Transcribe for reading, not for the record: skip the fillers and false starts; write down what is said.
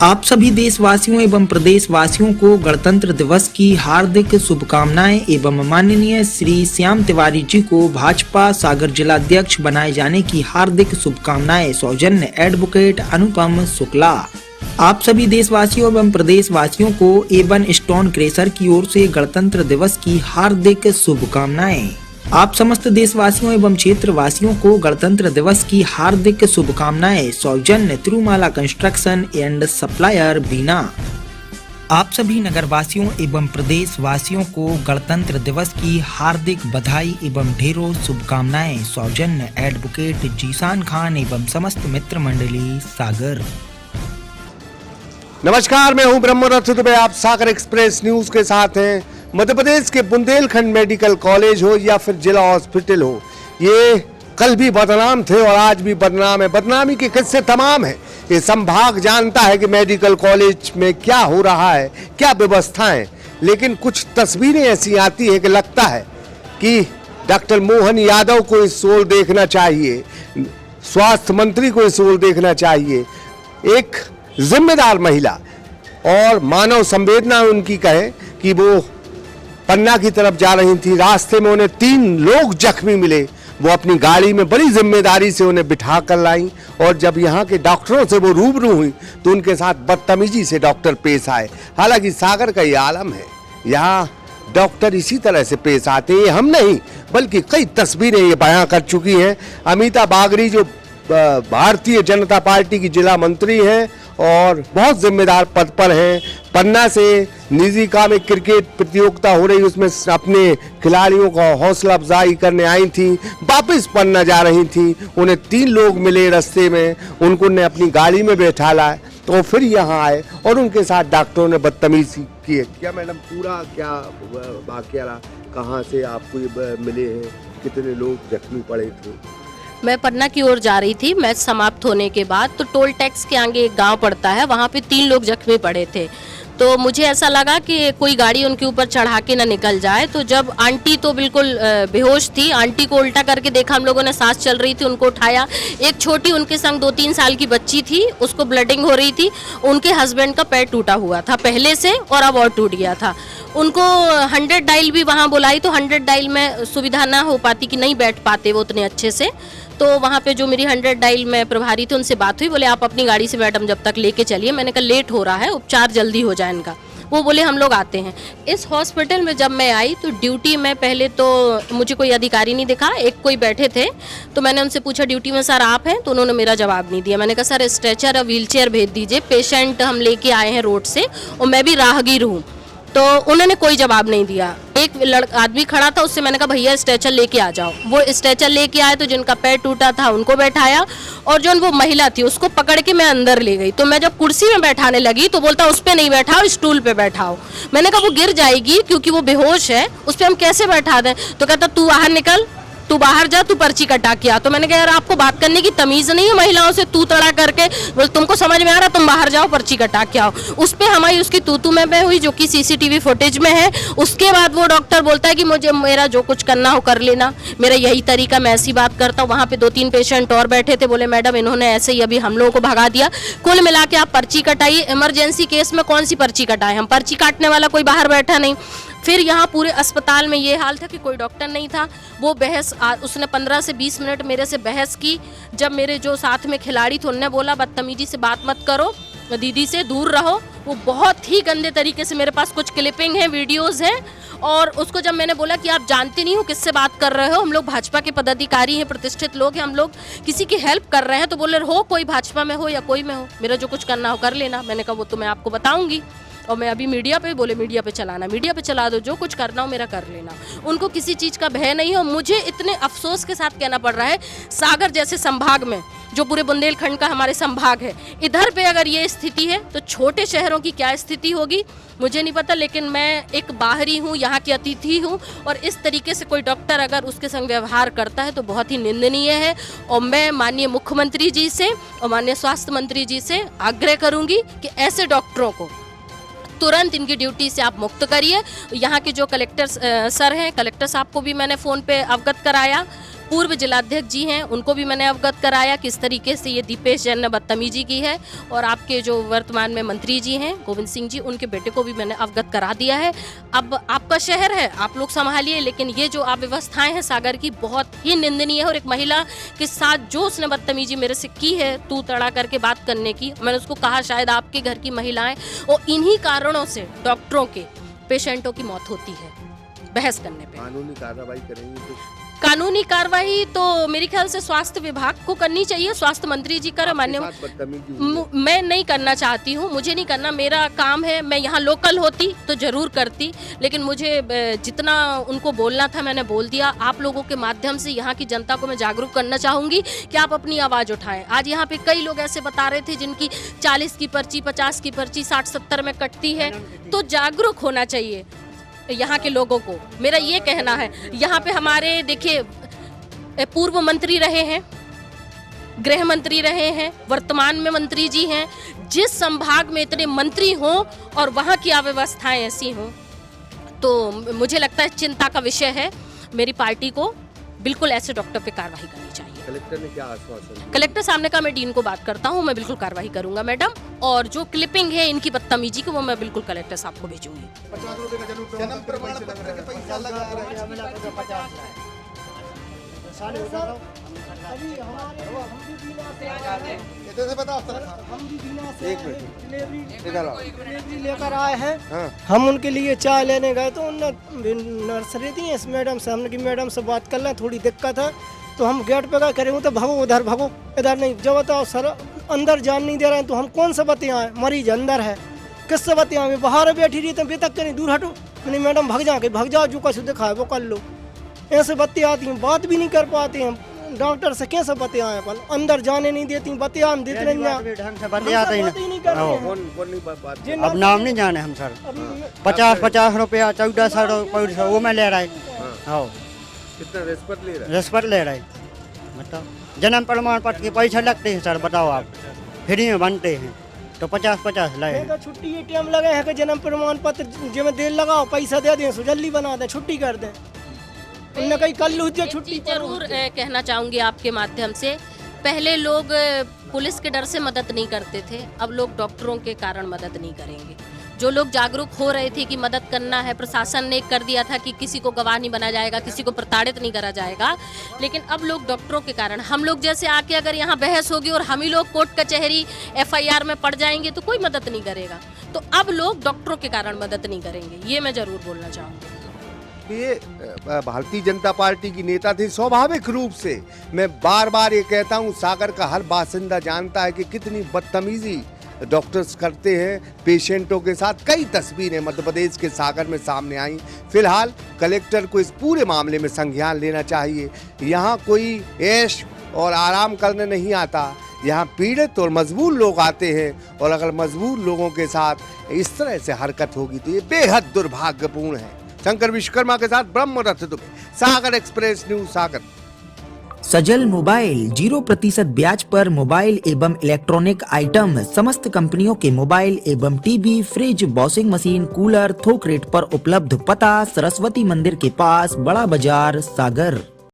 आप सभी देशवासियों एवं प्रदेशवासियों को गणतंत्र दिवस की हार्दिक शुभकामनाएं एवं माननीय श्री श्याम तिवारी जी को भाजपा सागर जिलाध्यक्ष बनाए जाने की हार्दिक शुभकामनाएं। सौजन्य एडवोकेट अनुपम शुक्ला। आप सभी देशवासियों एवं प्रदेशवासियों को एवन स्टोन क्रेशर की ओर से गणतंत्र दिवस की हार्दिक शुभकामनाएं। आप समस्त देशवासियों एवं क्षेत्रवासियों को गणतंत्र दिवस की हार्दिक शुभकामनाएं। सौजन्य तिरुमाला कंस्ट्रक्शन एंड सप्लायर बीना। आप सभी नगरवासियों एवं प्रदेशवासियों को गणतंत्र दिवस की हार्दिक बधाई एवं ढेरों शुभकामनाएं। सौजन्य एडवोकेट जीशान खान एवं समस्त मित्र मंडली सागर। नमस्कार, मैं हूं ब्रह्मरथ दुबे। आप सागर एक्सप्रेस न्यूज के साथ हैं। मध्य प्रदेश के बुंदेलखंड मेडिकल कॉलेज हो या फिर जिला हॉस्पिटल हो, ये कल भी बदनाम थे और आज भी बदनाम है। बदनामी के किस्से तमाम है। ये संभाग जानता है कि मेडिकल कॉलेज में क्या हो रहा है, क्या व्यवस्थाएं, लेकिन कुछ तस्वीरें ऐसी आती है कि लगता है कि डॉक्टर मोहन यादव को इस ओर देखना चाहिए, स्वास्थ्य मंत्री को इस ओर देखना चाहिए। एक जिम्मेदार महिला और मानव संवेदना उनकी कहे कि वो पन्ना की तरफ जा रही थी। रास्ते में उन्हें 3 लोग जख्मी मिले। वो अपनी गाड़ी में बड़ी जिम्मेदारी से उन्हें बिठा कर लाई और जब यहाँ के डॉक्टरों से वो रूबरू हुई तो उनके साथ बदतमीजी से डॉक्टर पेश आए। हालांकि सागर का ये आलम है, यहाँ डॉक्टर इसी तरह से पेश आते हैं। हम नहीं बल्कि कई तस्वीरें ये बयां कर चुकी हैं। अमिता बागरी जो भारतीय जनता पार्टी की जिला मंत्री हैं और बहुत जिम्मेदार पद पर हैं, पन्ना से निजी काम एक क्रिकेट प्रतियोगिता हो रही, उसमें अपने खिलाड़ियों का हौसला अफजाई करने आई थी। वापस पन्ना जा रही थी, उन्हें 3 लोग मिले रास्ते में, उनको ने अपनी गाड़ी में बैठा लाए तो फिर यहाँ आए और उनके साथ डॉक्टरों ने बदतमीजी की। क्या मैडम पूरा क्या वाकया रहा, कहाँ से आपको ये मिले हैं, कितने लोग जख्मी पड़े थे? मैं पन्ना की ओर जा रही थी। मैच समाप्त होने के बाद तो टोल टैक्स के आगे एक गांव पड़ता है, वहाँ पे 3 लोग जख्मी पड़े थे। तो मुझे ऐसा लगा कि कोई गाड़ी उनके ऊपर चढ़ा के ना निकल जाए। तो जब आंटी तो बिल्कुल बेहोश थी, आंटी को उल्टा करके देखा हम लोगों ने, सांस चल रही थी, उनको उठाया। एक छोटी उनके संग 2-3 साल की बच्ची थी, उसको ब्लडिंग हो रही थी। उनके हस्बैंड का पैर टूटा हुआ था पहले से और अब और टूट गया था। उनको 100 डायल भी वहाँ बुलाई तो 100 डायल में सुविधा ना हो पाती कि नहीं बैठ पाते वो उतने अच्छे से। तो वहाँ पे जो मेरी 100 डायल में प्रभारी थे उनसे बात हुई, बोले आप अपनी गाड़ी से मैडम जब तक लेके चलिए। मैंने कहा लेट हो रहा है, उपचार जल्दी हो जाए इनका। वो बोले हम लोग आते हैं। इस हॉस्पिटल में जब मैं आई तो ड्यूटी में पहले तो मुझे कोई अधिकारी नहीं दिखा, एक कोई बैठे थे। तो मैंने उनसे पूछा ड्यूटी में सर आप हैं? तो उन्होंने मेरा जवाब नहीं दिया। मैंने कहा सर स्ट्रेचर और व्हील चेयर भेज दीजिए, पेशेंट हम लेके आए हैं रोड से और मैं भी राहगीर हूँ। तो उन्होंने कोई जवाब नहीं दिया। एक आदमी खड़ा था, उससे मैंने कहा भैया स्ट्रेचर लेके आ जाओ। वो स्ट्रेचर लेके आए तो जिनका पैर टूटा था उनको बैठाया और जो वो महिला थी उसको पकड़ के मैं अंदर ले गई। तो मैं जब कुर्सी में बैठाने लगी तो बोलता उस पर नहीं बैठाओ, स्टूल पे बैठाओ। मैंने कहा वो गिर जाएगी क्योंकि वो बेहोश है, उस पर हम कैसे बैठा दें? तो कहता तू बाहर निकल, तू बाहर जा, तू पर्ची कटा के आ। तो मैंने कहा यार आपको बात करने की तमीज़ नहीं है महिलाओं से? तू तड़ा करके बोल तुमको समझ में आ रहा, तुम बाहर जाओ पर्ची कटा के आओ। उस पर हमारी उसकी तू में हुई जो कि CCTV फुटेज में है। उसके बाद वो डॉक्टर बोलता है कि मुझे मेरा जो कुछ करना हो कर लेना, मेरा यही तरीका, मैं ऐसी बात करता हूँ। वहाँ पे 2-3 पेशेंट और बैठे थे, बोले मैडम इन्होंने ऐसे ही अभी हम लोगों को भगा दिया। कुल मिला के आप पर्ची कटाइए। इमरजेंसी केस में कौन सी पर्ची कटाए हम? पर्ची काटने वाला कोई बाहर बैठा नहीं। फिर यहाँ पूरे अस्पताल में ये हाल था कि कोई डॉक्टर नहीं था। वो बहस उसने 15 से 20 मिनट मेरे से बहस की। जब मेरे जो साथ में खिलाड़ी थे उनने बोला बदतमीजी से बात मत करो, दीदी से दूर रहो। वो बहुत ही गंदे तरीके से, मेरे पास कुछ क्लिपिंग है, वीडियोस हैं। और उसको जब मैंने बोला कि आप जानते नहीं हो किससे बात कर रहे हो, हम लोग भाजपा के पदाधिकारी हैं, प्रतिष्ठित लोग हैं, हम लोग किसी की हेल्प कर रहे हैं। तो बोले हो कोई भाजपा में हो या कोई में हो, मेरा जो कुछ करना हो कर लेना। मैंने कहा वो तो मैं आपको बताऊंगी और मैं अभी मीडिया पे, बोले मीडिया पे चलाना, मीडिया पे चला दो, जो कुछ करना हो मेरा कर लेना। उनको किसी चीज़ का भय नहीं है। और मुझे इतने अफसोस के साथ कहना पड़ रहा है, सागर जैसे संभाग में, जो पूरे बुंदेलखंड का हमारे संभाग है, इधर पे अगर ये स्थिति है तो छोटे शहरों की क्या स्थिति होगी मुझे नहीं पता। लेकिन मैं एक बाहरी हूँ, यहाँ की अतिथि हूँ और इस तरीके से कोई डॉक्टर अगर उसके संग व्यवहार करता है तो बहुत ही निंदनीय है। और मैं माननीय मुख्यमंत्री जी से और माननीय स्वास्थ्य मंत्री जी से आग्रह करूँगी कि ऐसे डॉक्टरों को तुरंत इनकी ड्यूटी से आप मुक्त करिए। यहाँ के जो कलेक्टर सर हैं, कलेक्टर साहब को भी मैंने फ़ोन पे अवगत कराया। पूर्व जिलाध्यक्ष जी हैं उनको भी मैंने अवगत कराया किस तरीके से ये दीपेश जैन ने बदतमीजी की है, और आपके जो वर्तमान में मंत्री जी हैं गोविंद सिंह जी, उनके बेटे को भी मैंने अवगत करा दिया है। अब आपका शहर है, आप लोग संभालिए, लेकिन ये जो अव्यवस्थाएं हैं सागर की बहुत ही निंदनीय है। और एक महिला के साथ जो उसने बदतमीजी मेरे से की है, तू तड़ा करके बात करने की, मैंने उसको कहा शायद आपके घर की महिलाएं, और इन्हीं कारणों से डॉक्टरों के पेशेंटों की मौत होती है बहस करने पे। कानूनी कार्रवाई करेंगे कुछ? कानूनी कार्रवाई तो मेरे ख्याल से स्वास्थ्य विभाग को करनी चाहिए, स्वास्थ्य मंत्री जी कर, मान्य मैं नहीं करना चाहती हूँ, मुझे नहीं करना, मेरा काम है। मैं यहाँ लोकल होती तो जरूर करती, लेकिन मुझे जितना उनको बोलना था मैंने बोल दिया। आप लोगों के माध्यम से यहाँ की जनता को मैं जागरूक करना चाहूँगी कि आप अपनी आवाज़ उठाएं। आज यहाँ पे कई लोग ऐसे बता रहे थे जिनकी 40 की पर्ची, 50 की पर्ची 60-70 में कटती है, तो जागरूक होना चाहिए यहाँ के लोगों को, मेरा ये कहना है। यहाँ पे हमारे देखिए पूर्व मंत्री रहे हैं, गृह मंत्री रहे हैं, वर्तमान में मंत्री जी हैं। जिस संभाग में इतने मंत्री हों और वहाँ की अव्यवस्थाएं ऐसी हों, तो मुझे लगता है चिंता का विषय है। मेरी पार्टी को बिल्कुल ऐसे डॉक्टर पे कार्रवाई करनी चाहिए। कलेक्टर ने क्या आश्वासन दिया? कलेक्टर सामने का मैं डीन को बात करता हूँ, मैं बिल्कुल कार्रवाई करूंगा मैडम, और जो क्लिपिंग है इनकी बदतमीजी की वो मैं बिल्कुल कलेक्टर साहब को भेजूंगी। जन्म प्रमाण पत्र के पैसा लगा रहा है, डिलीवरी लेकर आए हैं। हम उनके लिए चाय लेने गए तो उन्होंने नर्सरी दी इस मैडम से, हमने की मैडम से बात कर लें, थोड़ी दिक्कत है। तो हम गेट पे गए, करेंगे तो भागो उधर, भागो इधर नहीं, जब बताओ सर अंदर जान नहीं दे रहे हैं, तो हम कौन से बतियाएं? मरीज अंदर है, किससे बतियाएं? बाहर बैठी रही तो बेतक करें, दूर हटो। नहीं मैडम भाग जाओ, जो कुछ दिखाए वो कर लो। ऐसे बतियाती हैं, बात भी नहीं कर पाते हैं। डॉक्टर से कैसे बतियाएं? अपन अंदर जाने नहीं देती, बतियान देते नहीं, ढंग से बतियाते ही नहीं। कौन अब नाम नहीं जाने हम सर। 50 रुपया 1400 वो मैं ले रहा है। हाँ, कितना रिश्वत ले रहा है? रिश्वत ले रहा है, बताओ। जन्म प्रमाण पत्र के पैसे लगते हैं सर, बताओ आप, फ्री में बनते हैं तो 50 लगे। तो छुट्टी ये टाइम लगे हैं कि जन्म प्रमाण पत्र जब देर लगाओ, पैसा दे दें, जल्दी बना दें, छुट्टी कर दें। उनने कहीं कर लो छुट्टी। जरूर कहना चाहूँगी आपके माध्यम से, पहले लोग पुलिस के डर से मदद नहीं करते थे, अब लोग डॉक्टरों के कारण मदद नहीं करेंगे। जो लोग जागरूक हो रहे थे कि मदद करना है, प्रशासन ने कर दिया था कि किसी को गवाह नहीं बना जाएगा, किसी को प्रताड़ित नहीं करा जाएगा, लेकिन अब लोग डॉक्टरों के कारण, हम लोग जैसे आके अगर यहाँ बहस होगी और हम ही लोग कोर्ट कचहरी FIR में पड़ जाएंगे तो कोई मदद नहीं करेगा। तो अब लोग डॉक्टरों के कारण मदद नहीं करेंगे, ये मैं जरूर बोलना चाहूँगी। ये भारतीय जनता पार्टी की नेता थी। स्वाभाविक रूप से मैं बार बार ये कहता हूँ, सागर का हर बासिंदा जानता है कि कितनी बदतमीजी डॉक्टर्स करते हैं पेशेंटों के साथ। कई तस्वीरें मध्य प्रदेश के सागर में सामने आई। फिलहाल कलेक्टर को इस पूरे मामले में संज्ञान लेना चाहिए। यहाँ कोई ऐश और आराम करने नहीं आता, यहाँ पीड़ित और मजबूर लोग आते हैं, और अगर मजबूर लोगों के साथ इस तरह से हरकत होगी तो ये बेहद दुर्भाग्यपूर्ण है। शंकर विश्वकर्मा के साथ ब्रह्मरथ दुबे, सागर एक्सप्रेस न्यूज सागर। सजल मोबाइल 0% ब्याज पर मोबाइल एवं इलेक्ट्रॉनिक आइटम, समस्त कंपनियों के मोबाइल एवं TV, fridge, washing machine, cooler थोक रेट पर उपलब्ध। पता सरस्वती मंदिर के पास, बड़ा बाजार, सागर।